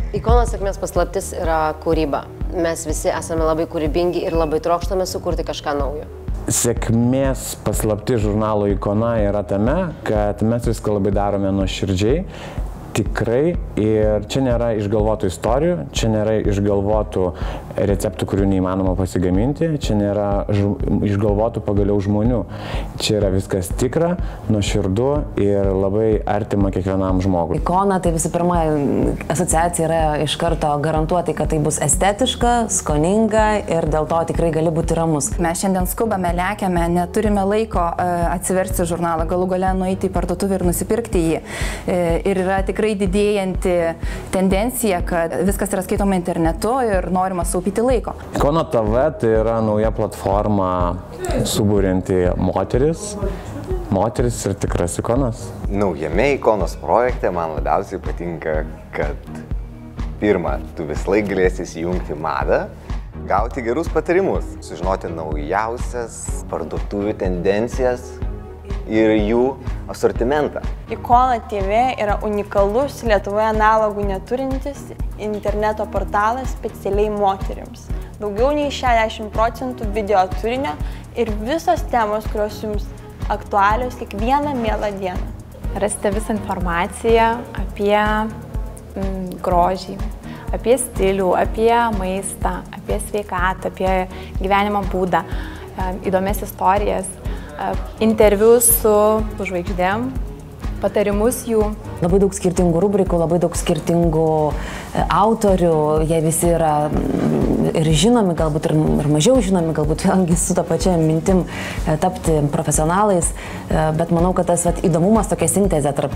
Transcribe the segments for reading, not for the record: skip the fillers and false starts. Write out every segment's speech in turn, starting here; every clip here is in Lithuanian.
Ikonos sėkmės paslaptis yra kūryba. Mes visi esame labai kūrybingi ir labai trokštame sukurti kažką naujo. Sėkmės paslaptis žurnalo Ikona yra tame, kad mes viską labai darome nuoširdžiai, tikrai, ir čia nėra išgalvotų istorijų, čia nėra išgalvotų receptų, kurių neįmanoma pasigaminti, čia nėra išgalvotų pagaliau žmonių. Čia yra viskas tikra, nuoširdu ir labai artima kiekvienam žmogui. Ikona, tai visų pirma, asociacija yra iš karto garantuoti, kad tai bus estetiška, skoninga ir dėl to tikrai gali būti ramus. Mes šiandien skubame, lekiame, neturime laiko atsiversti žurnalą, galų gale nueiti į parduotuvę ir nusipirkti jį. Ir yra tikrai didėjanti tendencija, kad viskas yra skaitoma internetu ir norima sutaupyti laiko. Ikona TV tai yra nauja platforma suburianti moteris ir tikras ikonas. Naujame Ikonos projekte man labiausiai patinka, kad pirma, tu vis laik galėsi įsijungti madą, gauti gerus patarimus, sužinoti naujausias parduotuvių tendencijas ir jų asortimentą. Ikona TV yra unikalus Lietuvoje analogų neturintis interneto portalas specialiai moterims. Daugiau nei 60% video turinio ir visos temos, kurios jums aktualios kiekvieną mielą dieną. Rasite visą informaciją apie grožį, apie stilių, apie maistą, apie sveikatą, apie gyvenimo būdą, įdomias istorijas, interviu su žvaigždėm, patarimus jų. Labai daug skirtingų rubrikų, labai daug skirtingų autorių, jie visi yra ir žinomi, galbūt ir mažiau žinomi, galbūt vėlgi su tą pačią mintim tapti profesionalais, bet manau, kad tas įdomumas, tokia sintezė tarp,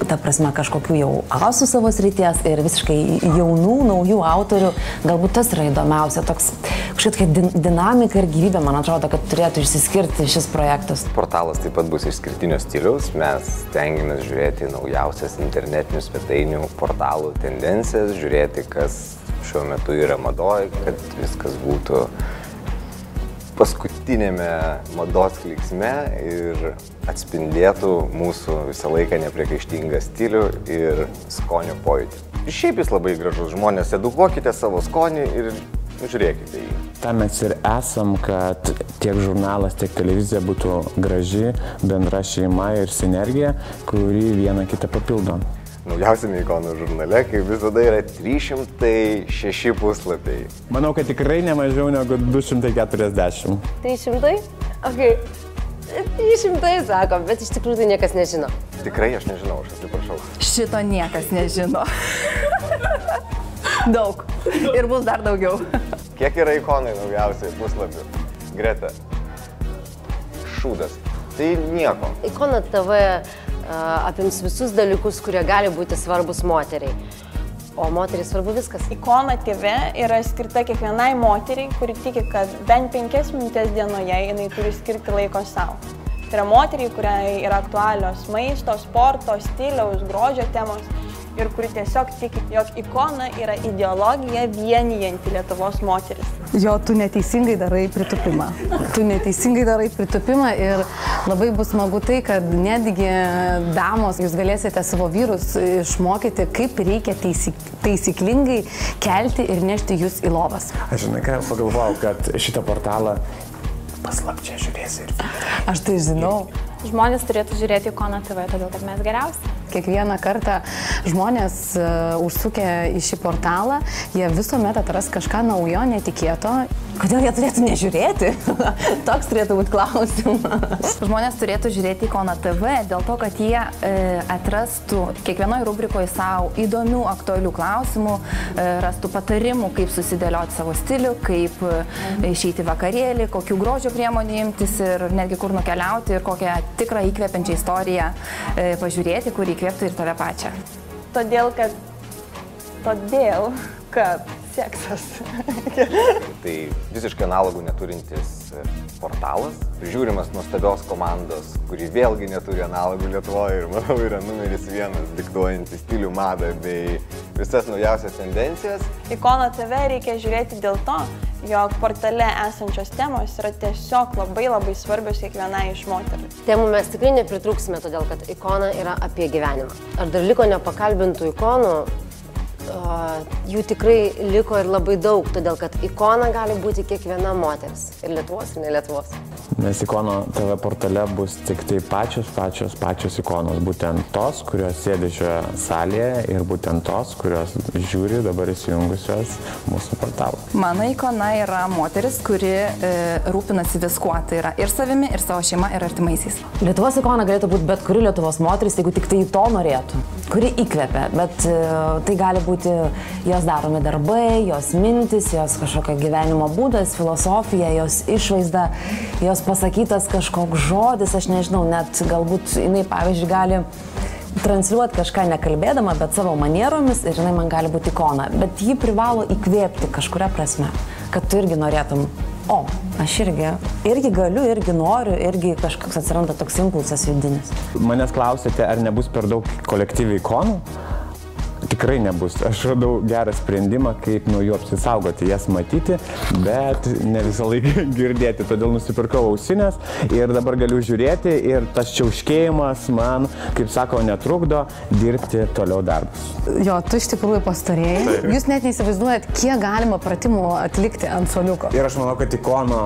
ta prasme, kažkokių jau asų savo srities ir visiškai jaunų, naujų autorių, galbūt tas yra įdomiausia, toks kažkokia dinamika ir gyvybė, man atrodo, kad turėtų išsiskirti šis projektas. Portalas taip pat bus išskirtinio stiliaus, mes stengiamės žiūrėti naujausias internetinių svetainių portalų tendencijas, žiūrėti, kas šiuo metu yra madoj, kad viskas būtų paskutinėme mados klyksme ir atspindėtų mūsų visą laiką nepriekaištingą stilių ir skonio pojūtį. Ir šiaip jis labai gražus, žmonės, edukuokite savo skonį ir žiūrėkite jį. Tam mes ir esam, kad tiek žurnalas, tiek televizija būtų graži, bendra šeima ir sinergija, kuri vieną kitą papildo. Naujausiame Ikonos žurnale, kaip visada, yra 306 puslapiai. Manau, kad tikrai ne mažiau negu 240. 300? Ok. 300 sakom, bet iš tikrųjų tai niekas nežino. Tikrai aš nežinau, aš atsiprašau. Šito niekas nežino. Daug. Ir bus dar daugiau. Kiek yra Ikonai naujausiai puslapių? Greta. Šūdas. Tai nieko. Ikona TV apims visus dalykus, kurie gali būti svarbus moteriai. O moteriai svarbu viskas. Ikona TV yra skirta kiekvienai moteriai, kuri tiki, kad bent 5 minutės dienoje jinai turi skirti laiko savo. Tai yra moteriai, kuriai yra aktualios maisto, sporto, stiliaus, grožio temos ir kuri tiesiog tiki, jog Ikona yra ideologija vienijanti Lietuvos moteris. Jo, tu neteisingai darai pritupimą. Ir labai bus smagu tai, kad netgi damos, jūs galėsite savo vyrus išmokyti, kaip reikia taisyklingai kelti ir nešti jūs į lovas. Aš žinai, ką pagalvojau, kad šitą portalą paslapčia žiūrėsi ir vyrai. Aš tai žinau. Žmonės turėtų žiūrėti Ikona TV, todėl kad mes geriausi. Kiekvieną kartą žmonės užsukę į šį portalą, jie visuomet atras kažką naujo, netikėto. Kodėl jie turėtų nežiūrėti? Toks turėtų būti klausimas. Žmonės turėtų žiūrėti Ikona TV dėl to, kad jie atrastų kiekvienoje rubrikoje savo įdomių, aktualių klausimų, rastų patarimų, kaip susidėlioti savo stilių, kaip išeiti vakarėlį, kokių grožio priemonių imtis ir netgi kur nukeliauti ir kokią tikrą įkvepiančią istoriją pažiūrėti, kur įkvėptų ir tave pačią. Todėl, kad seksas. Tai visiškai analogų neturintis portalas, žiūrimas nuostabios komandos, kuri vėlgi neturi analogų Lietuvoje ir, manau, yra numeris 1 diktuojantis stilių, madą bei visas naujausias tendencijas. Ikona TV reikia žiūrėti dėl to, jog portale esančios temos yra tiesiog labai svarbios kiekvienai iš moterų. Temų mes tikrai nepritrūksime, todėl kad Ikona yra apie gyvenimą. Ar dar liko nepakalbintų ikonų? Jų tikrai liko ir labai daug, todėl kad ikona gali būti kiekviena moteris. Ir Lietuvos, ir ne Lietuvos. Nes Ikono TV portale bus tik tai pačios ikonos. Būtent tos, kurios sėdi šioje salėje ir būtent tos, kurios žiūri dabar įsijungusios mūsų portalą. Mano ikona yra moteris, kuri rūpinasi viskuo. Tai yra ir savimi, ir savo šeima, ir artimaisiais. Lietuvos ikona galėtų būti bet kuri Lietuvos moteris, jeigu tik tai to norėtų, kuri įkvepia, bet tai gali būti jos daromi darbai, jos mintis, jos kažkokia gyvenimo būdas, filosofija, jos išvaizda, jos pasakytas kažkoks žodis, aš nežinau, net galbūt jinai, pavyzdžiui, gali transliuoti kažką nekalbėdama, bet savo manieromis ir jinai man gali būti ikona, bet ji privalo įkvėpti kažkuria prasme, kad tu irgi norėtum, aš irgi galiu, irgi noriu, irgi kažkoks atsiranda toks impulsas vidinis. Manęs klausėte, ar nebus per daug kolektyvių ikonų? Tikrai nebus. Aš radau gerą sprendimą, kaip nuo jų apsisaugoti, jas matyti, bet ne visą laiką girdėti. Todėl nusipirkau ausinės ir dabar galiu žiūrėti ir tas čiauškėjimas man, kaip sako, netrukdo dirbti toliau darbus. Jo, tu iš tikrųjų pastarėjai. Taip. Jūs net neįsivaizduojat, kiek galima pratimų atlikti ant suoliuko. Ir aš manau, kad Ikono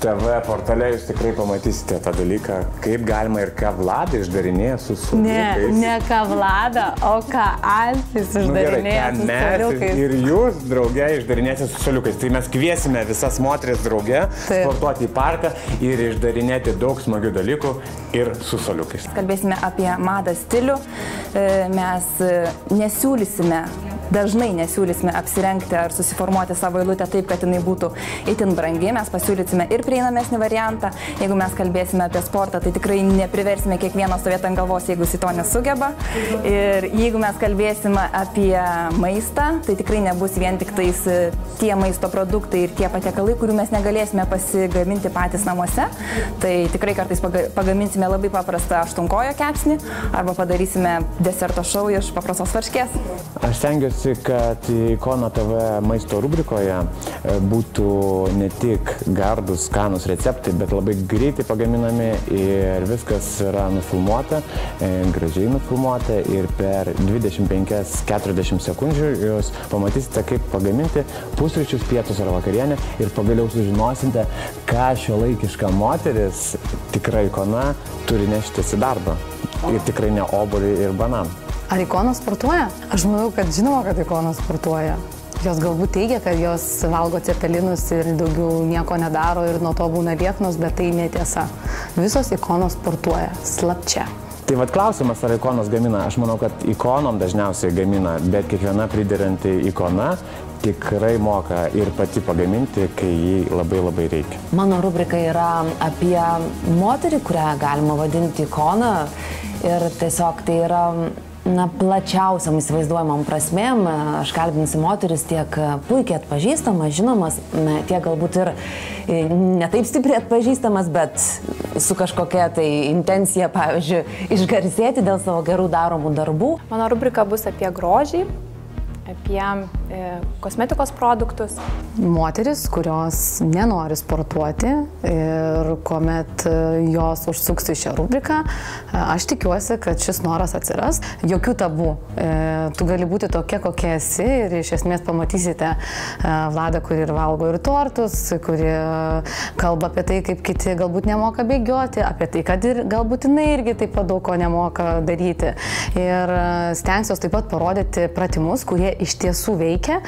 TV portale jūs tikrai pamatysite tą dalyką, kaip galima ir ką Vlada išdarinėja su suoliukais. Ne ką Vlada, o ką Alfis išdarinėja su suoliukais. Ir jūs, drauge, išdarinėsite su suoliukais. Tai mes kviesime visas moteris drauge sportuoti į parką ir išdarinėti daug smagių dalykų ir su suoliukais. Kalbėsime apie madą, stilių. Mes dažnai nesiūlysime apsirengti ar susiformuoti savo eilutę taip, kad jinai būtų itin brangi. Mes pasiūlysime ir prieinamesnį variantą. Jeigu mes kalbėsime apie sportą, tai tikrai nepriversime kiekvieno stovėti ant galvos, jeigu jis to nesugeba. Ir jeigu mes kalbėsime apie maistą, tai tikrai nebus vien tik tais tie maisto produktai ir tie patiekalai, kurių mes negalėsime pasigaminti patys namuose. Tai tikrai kartais pagaminsime labai paprastą aštunkojo kepsnį arba padarysime deserto šou iš paprastos varškės. Aš stengiuosi, kad Ikono TV maisto rubrikoje būtų ne tik gardus, skanus receptai, bet labai greitai pagaminami ir viskas yra nufilmuota, gražiai nufilmuota ir per 25-40 sekundžių jūs pamatysite, kaip pagaminti pusryčius, pietus ar vakarienę ir pagaliau sužinosite, ką šiuolaikiška moteris, tikra ikona, turi neštis į darbą. Ir tikrai ne obuolį ir bananą. Ar ikonos sportuoja? Aš manau, kad žinoma, kad ikonos sportuoja. Jos galbūt teigia, kad jos valgo cepelinus ir daugiau nieko nedaro ir nuo to būna lieknos, bet tai netiesa. Visos ikonos sportuoja slapčia. Tai vat klausimas, ar ikonos gamina. Aš manau, kad ikonom dažniausiai gamina, bet kiekviena prideranti ikona tikrai moka ir pati pagaminti, kai jį labai labai reikia. Mano rubrika yra apie moterį, kurią galima vadinti ikoną ir tiesiog tai yra plačiausiam įsivaizduojamam prasmėm. Aš kalbinsiu moteris tiek puikiai atpažįstamas, žinomas, tiek galbūt ir ne taip stipriai atpažįstamas, bet su kažkokia tai intencija, pavyzdžiui, išgarsėti dėl savo gerų daromų darbų. Mano rubrika bus apie grožį, apie kosmetikos produktus. Moteris, kurios nenori sportuoti ir kuomet jos užsuks į šią rubriką, aš tikiuosi, kad šis noras atsiras. Jokių tabų. Tu gali būti tokia, kokia esi ir iš esmės pamatysite Vladą, kuri ir valgo ir tortus, kuri kalba apie tai, kaip kiti galbūt nemoka bėgioti, apie tai, kad ir galbūt jinai irgi taip pat daug ko nemoka daryti. Ir stengsiuos taip pat parodyti pratimus, kurie iš tiesų veikia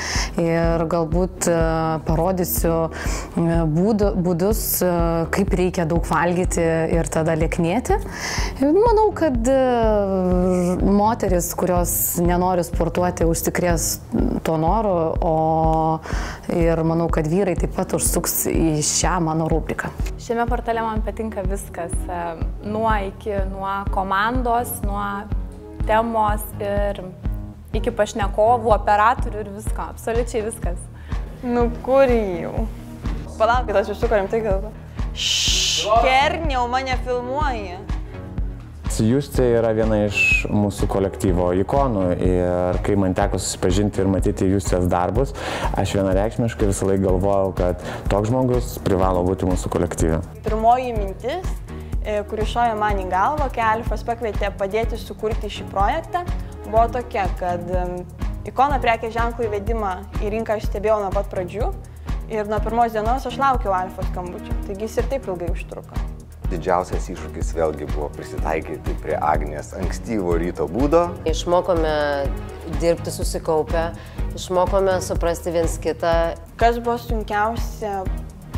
ir galbūt parodysiu būdus, kaip reikia daug valgyti ir tada lieknėti. Manau, kad moteris, kurios nenori sportuoti, užsikrės tuo noru, ir manau, kad vyrai taip pat užsuks į šią mano rubriką. Šiame portale man patinka viskas, nuo komandos, nuo temos ir iki pašnekovų, operatorių ir visko, absoliučiai viskas. Nu kur jau? Palaukit, aš iš tikrųjų rimtai galvoju. Kerniau, mane filmuoja. Justė yra viena iš mūsų kolektyvo ikonų ir kai man teko susipažinti ir matyti Justės darbus, aš vienareikšmiškai visą laiką galvojau, kad toks žmogus privalo būti mūsų kolektyve. Pirmoji mintis, kuri šojo man į galvą, kai Alfas pakvietė padėti sukurti šį projektą, buvo tokia, kad Ikona prekės ženklų įvedimą į rinką aš stebėjau nuo pat pradžių ir nuo pirmos dienos aš laukiau Alfos skambučio, taigi jis ir taip ilgai užtruko. Didžiausias iššūkis vėlgi buvo prisitaikyti prie Agnės ankstyvo ryto būdo. Išmokome dirbti susikaupę, išmokome suprasti viens kitą. Kas buvo sunkiausia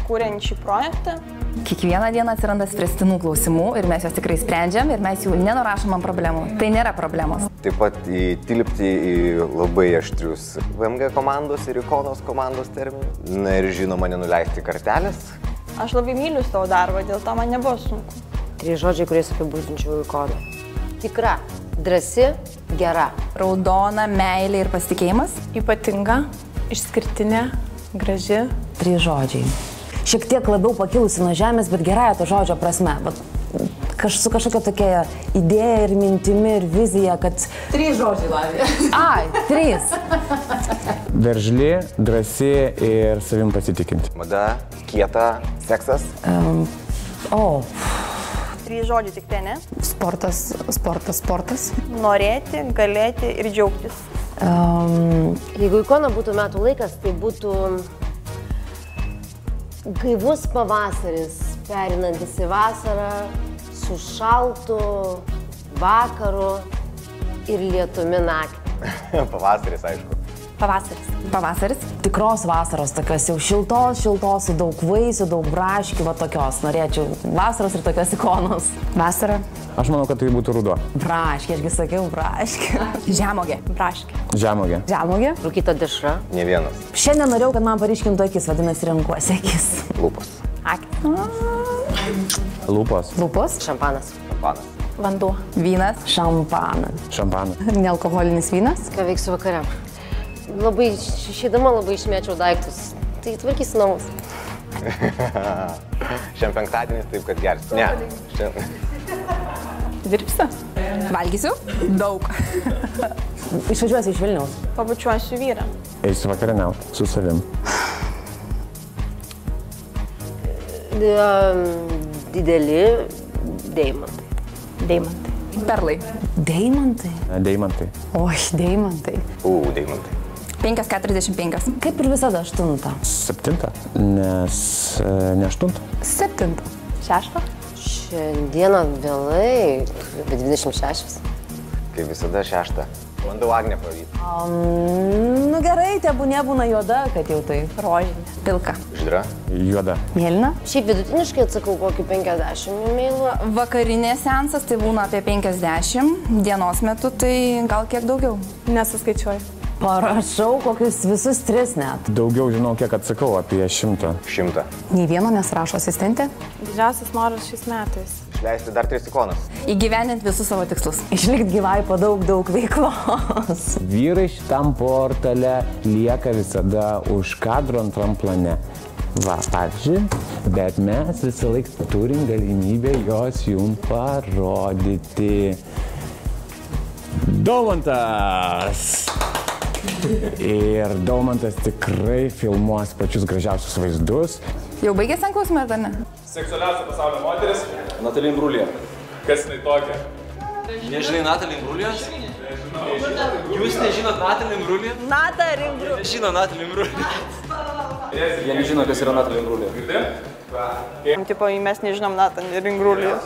kuriant šį projektą? Kiekvieną dieną atsiranda spręstinų klausimų ir mes juos tikrai sprendžiam ir mes jų nenurašom ant problemų. Tai nėra problemos. Taip pat įtilpti į labai aštrius VMG komandos ir Ikonos komandos terminus. Na ir žinoma, nenuleisti kartelės. Aš labai myliu savo darbą, dėl to man nebuvo sunku. 3 žodžiai, kuriais apibūdinčiau Ikoną. Tikra, drąsi, gera. Raudona, meilė ir pasitikėjimas. Ypatinga, išskirtinė, graži. 3 žodžiai. Šiek tiek labiau pakilusi nuo žemės, bet gerąja to žodžio prasme. Su kažkokia tokia idėja ir mintimi ir vizija, kad... 3 žodžiai, Lavija. Ai, 3. Veržli, drąsi ir savim pasitikinti. Mada, kieta, seksas. 3 žodžiai tik tai, ne? Sportas. Norėti, galėti ir džiaugtis. Jeigu Ikona būtų metų laikas, tai būtų gaivus pavasaris, perinantis į vasarą, su šaltu vakaru ir lietumi naktį. Pavasaris, aišku. Pavasaris. Tikros vasaros, tokios jau šiltos, su daug vaisių, daug braškių, va tokios. Norėčiau vasaros ir tokios Ikonos. Vasara. Aš manau, kad tai būtų ruduo. Braškė, ašgi sakiau, braškė. Žemogė. Braškė. Žemogė. Rūkyta dešra. Ne vienas. Šiandien norėjau, kad man paryškintų akis, vadinasi, renkuosi akis. Lūpos. Lūpos. Šampanas. Vanduo. Vynas. Šampanas. Nealkoholinis vynas. Ką veiksiu vakare? Išeidama labai išmėčiau daiktus. Tai tvarkysiu namus. Šiandien penktadienis, taip kad gersi. Ne. Dirbsiu. Valgysiu. Daug. Išvažiuosiu iš Vilniaus. Pabučiuosiu vyrą. Eisiu vakarieniauti su savim. Dideli deimantai. Perlai. Deimantai? Oi, deimantai. Deimantai. 5,45. Kaip ir visada 8. 7, nes ne 8. 7. 6. Šiandieną vėlai, apie 26. Kaip visada 6. Bandau Agnę pavyti. Nu gerai, nebūna juoda, kad jau tai. Rožinė. Pilka. Žydra. Juoda. Mėlyna. Šiaip vidutiniškai atsakau kokį 50 e-mailų. Vakarinės seansas tai būna apie 50, dienos metu tai gal kiek daugiau. Nesuskaičiuoju. Parašau kokius visus 3 net. Daugiau žinau, kiek atsakau, apie 100. 100. Nei vieno nesrašo asistentė. Didžiausias noras šiais metais. Išleisti dar 3 ikonas. Įgyvendinti visus savo tikslus. Išlikti gyvai po daug veiklos. Vyrai šitam portale lieka visada už kadro antram plane. Va, pavyzdžiui, bet mes visą laiką turim galimybę jos jums parodyti. Daumantas! Ir Daumantas tikrai filmuos pačius gražiausius vaizdus. Jau baigėsi ant klausimą, ar dar ne? Seksualiausia pasaulio moteris – Natalie Imbruglia. Kas jinai tokia? Nežinai Natalie Imbruglia? Jūs nežinot Natalie Imbruglia? Nežino Natalie Imbruglia. Jie nežino, kas yra Natalie Imbruglia. Girdi? Tipo, mes nežinom Natalie Imbruglia.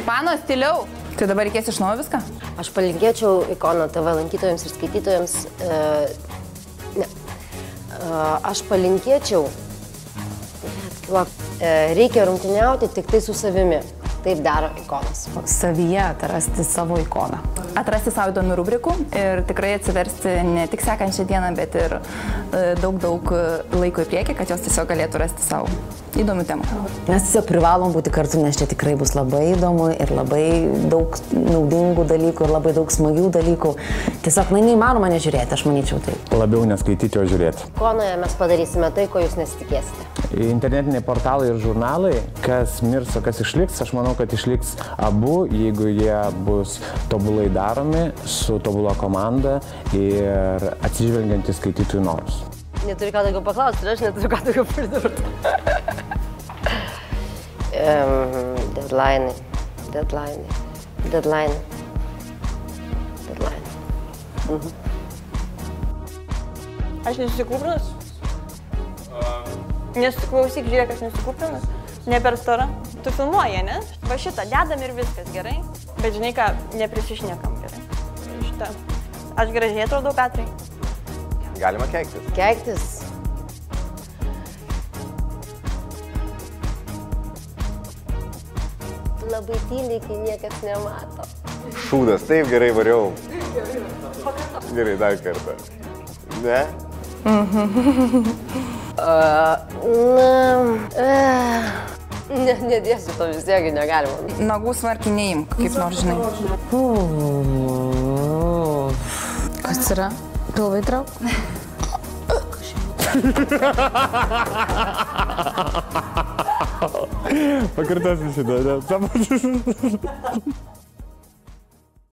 Panos, tyliau. Tai dabar reikės iš naujo viską? Aš palinkėčiau Ikono TV lankytojams ir skaitytojams, aš palinkėčiau, reikia rungtyniauti tik tai su savimi. Taip daro Ikonas. Savyje atrasti savo ikoną. Atrasti savo įdomių rubrikų ir tikrai atsiversti ne tik sekančią dieną, bet ir daug laiko į priekį, kad jos tiesiog galėtų rasti savo įdomių temų. Mes tiesiog privalom būti kartu, nes čia tikrai bus labai įdomu ir labai daug naudingų dalykų ir labai daug smagių dalykų. Tiesiog neįmanoma nežiūrėti, aš manyčiau taip. Labiau neskaityti, o žiūrėti. Ikonoje mes padarysime tai, ko jūs nesitikėsite. Internetiniai portalai ir žurnalai, kas mirs, o kas išliks, aš manau, kad išliks abu, jeigu jie bus tobulai daromi, su tobula komanda ir atsižvelgiant į skaitytojų norus. Neturiu ką daugiau paklausti ir aš neturiu ką daugiau pridurti. Deadline. Aš nesusikūprinus? Klausyk, žiūrėk, aš nesusikūprinus. Ne per stora. Tu filmuoji, ne? Va šitą dedam ir viskas gerai. Bet žinai ką, neprisišnekam gerai. Šitą. Aš gražiai atrodau, Katrai. Galima keiktis. Keiktis. Labai tyliai, kai niekas nemato. Šūdas, taip gerai variau. Gerai, dar kartą. Ne? Nedėsiu to vis tiek, negalima. Nagų smarkiai neimk, kaip nors žinai. Kas yra? Pilvai trauk? Pakartosiu šitą.